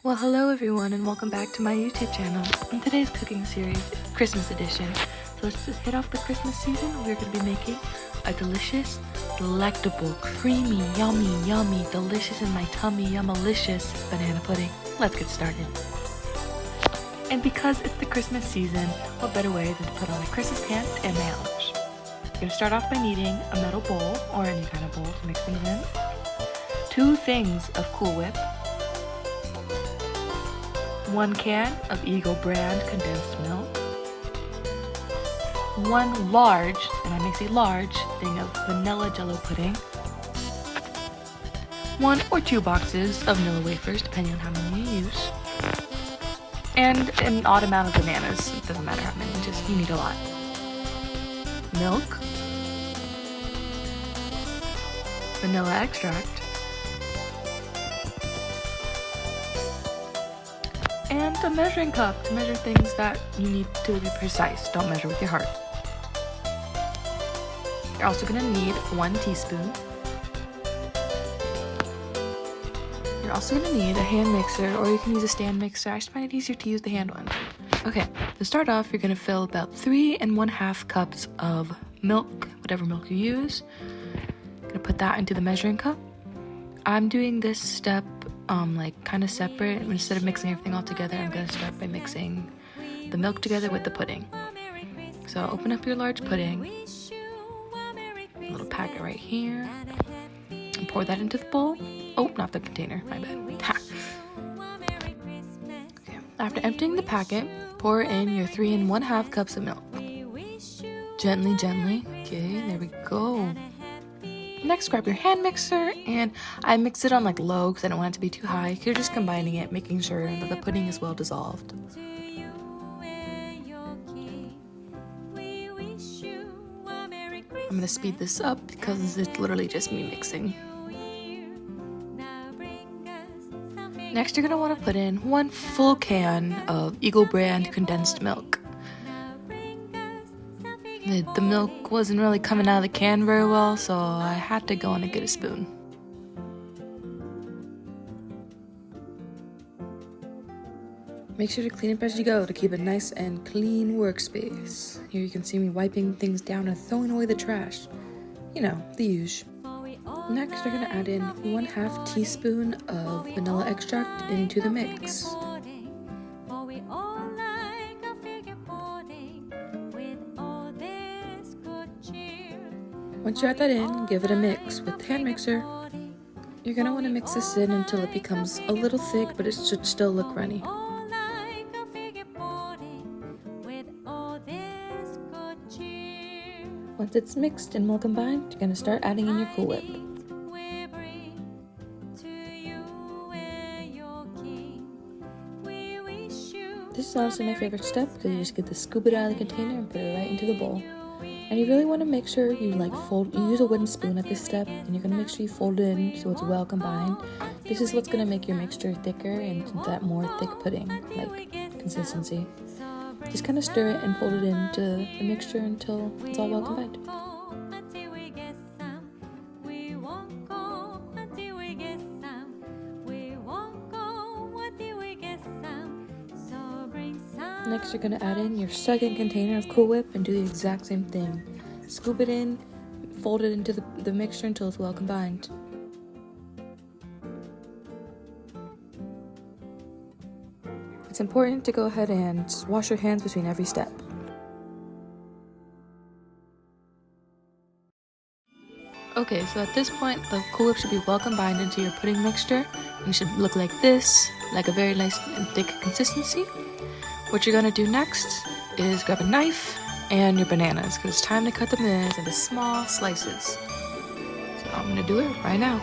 Well, hello everyone and welcome back to my YouTube channel. In today's cooking series, Christmas edition. So let's just hit off the Christmas season. We're going to be making a delicious, delectable, creamy, yummy, delicious in my tummy, yummalicious banana pudding. Let's get started. And because it's the Christmas season, what better way than to put on my Christmas pants and my allergies. You're going to start off by needing a metal bowl or any kind of bowl to mix things in. 2 things of Cool Whip. 1 can of Eagle brand condensed milk, 1 large, and I may say large, thing of vanilla jello pudding, 1 or 2 boxes of vanilla wafers, depending on how many you use, and an odd amount of bananas. It doesn't matter how many, just you need a lot. Milk, vanilla extract, and a measuring cup to measure things that you need to be precise. Don't measure with your heart. You're also going to need 1 teaspoon. You're also going to need a hand mixer, or you can use a stand mixer. I just find it easier to use the hand one. Okay, to start off, you're going to fill about 3 1/2 cups of milk, whatever milk you use. Going to put that into the measuring cup. I'm doing this step kind of separate. Instead of mixing everything all together, I'm going to start by mixing the milk together with the pudding. So open up your large pudding, a little packet right here, and pour that into the bowl. Oh, not the container, my bad. Okay. After emptying the packet, pour in your 3 1/2 cups of milk. Gently. Okay, there we go. Next, grab your hand mixer, and I mix it on low because I don't want it to be too high. You're just combining it, making sure that the pudding is well dissolved. I'm going to speed this up because it's literally just me mixing. Next, you're going to want to put in 1 full can of Eagle brand condensed milk. The milk wasn't really coming out of the can very well, so I had to go in and get a spoon. Make sure to clean up as you go to keep a nice and clean workspace. Here you can see me wiping things down and throwing away the trash. You know, the usual. Next, we're going to add in 1/2 teaspoon of vanilla extract into the mix. Once you add that in, give it a mix with the hand mixer. You're going to want to mix this in until it becomes a little thick, but it should still look runny. Once it's mixed and well combined, you're going to start adding in your Cool Whip. This is honestly my favorite step because you just get the scoop it out of the container and put it right into the bowl. And you really want to make sure you you use a wooden spoon at this step, and you're going to make sure you fold it in so it's well combined. This is what's going to make your mixture thicker and that more thick pudding consistency. Just kind of stir it and fold it into the mixture until it's all well combined. Next, you're going to add in your second container of Cool Whip and do the exact same thing. Scoop it in, fold it into the mixture until it's well combined. It's important to go ahead and wash your hands between every step. Okay, so at this point, the Cool Whip should be well combined into your pudding mixture. And it should look like this, like a very nice and thick consistency. What you're going to do next is grab a knife and your bananas, because it's time to cut the bananas into small slices. So I'm going to do it right now.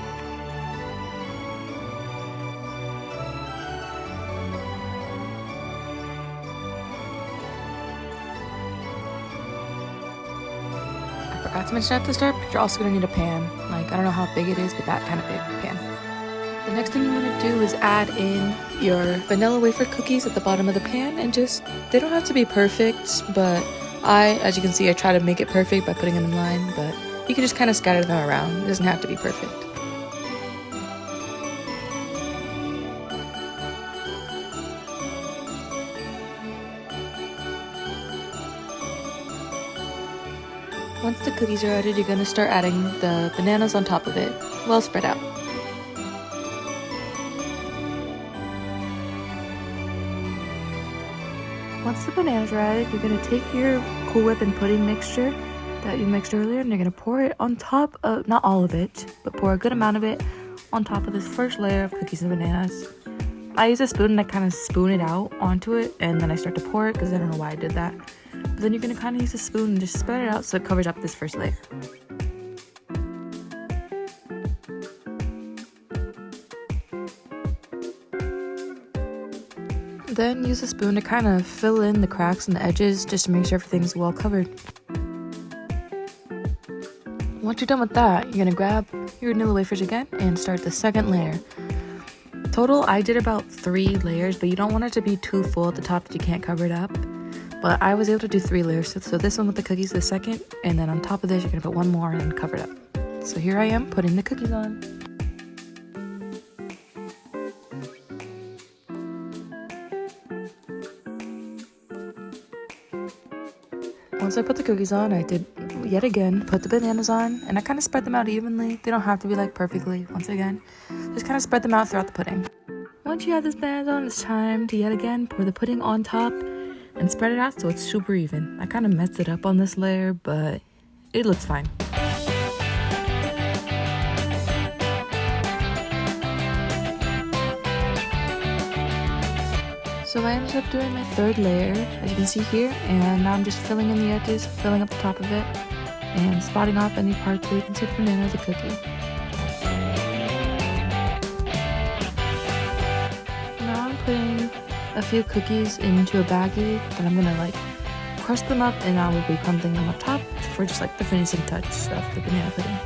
I forgot to mention at the start, but you're also going to need a pan. I don't know how big it is, but that kind of big pan. The next thing you want to do is add in your vanilla wafer cookies at the bottom of the pan, and they don't have to be perfect, but as you can see, I try to make it perfect by putting them in line, but you can just kind of scatter them around. It doesn't have to be perfect. Once the cookies are added, you're going to start adding the bananas on top of it, well spread out. Once the bananas are added, you're going to take your Cool Whip and pudding mixture that you mixed earlier, and you're going to pour it on top of, not all of it, but pour a good amount of it on top of this first layer of cookies and bananas. I use a spoon and I kind of spoon it out onto it, and then I start to pour it because I don't know why I did that. But then you're going to kind of use a spoon and just spread it out so it covers up this first layer. Then use a spoon to kind of fill in the cracks and the edges just to make sure everything's well covered. Once you're done with that, you're going to grab your vanilla wafers again and start the second layer. Total, I did about 3 layers, but you don't want it to be too full at the top that you can't cover it up. But I was able to do 3 layers, so this one with the cookies, the second, and then on top of this, you're going to put 1 more and cover it up. So here I am putting the cookies on. Once I put the cookies on, I did yet again put the bananas on, and I kind of spread them out evenly. They don't have to be like perfectly, once again. Just kind of spread them out throughout the pudding. Once you have this bananas on, it's time to yet again pour the pudding on top and spread it out so it's super even. I kind of messed it up on this layer, but it looks fine. So I ended up doing my 3rd layer, as you can see here, and now I'm just filling in the edges, filling up the top of it, and spotting off any parts where you can see the banana or the cookie. Now I'm putting a few cookies into a baggie that I'm gonna like crush them up, and I will be crumbling them up top for just like the finishing touch of the banana pudding.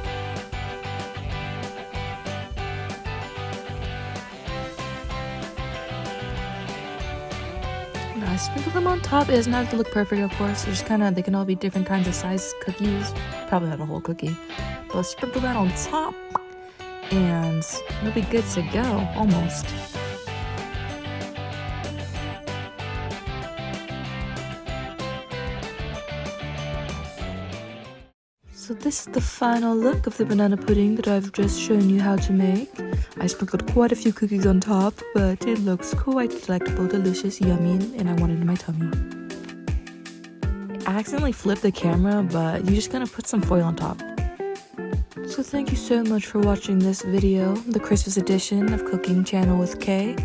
I sprinkle them on top. It doesn't have to look perfect, of course. Just kind of, they can all be different kinds of size cookies. Probably not a whole cookie. But sprinkle that on top, and it'll be good to go, almost. So this is the final look of the banana pudding that I've just shown you how to make. I sprinkled quite a few cookies on top, but it looks quite delectable, delicious, yummy, and I want it in my tummy. I accidentally flipped the camera, but you're just gonna put some foil on top. So thank you so much for watching this video, the Christmas edition of Cooking Channel with Kay.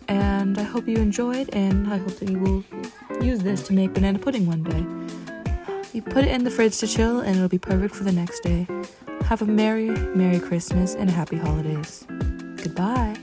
And I hope you enjoyed, and I hope that you will use this to make banana pudding one day. You put it in the fridge to chill, and it'll be perfect for the next day. Have a Merry, Merry Christmas and Happy Holidays. Goodbye.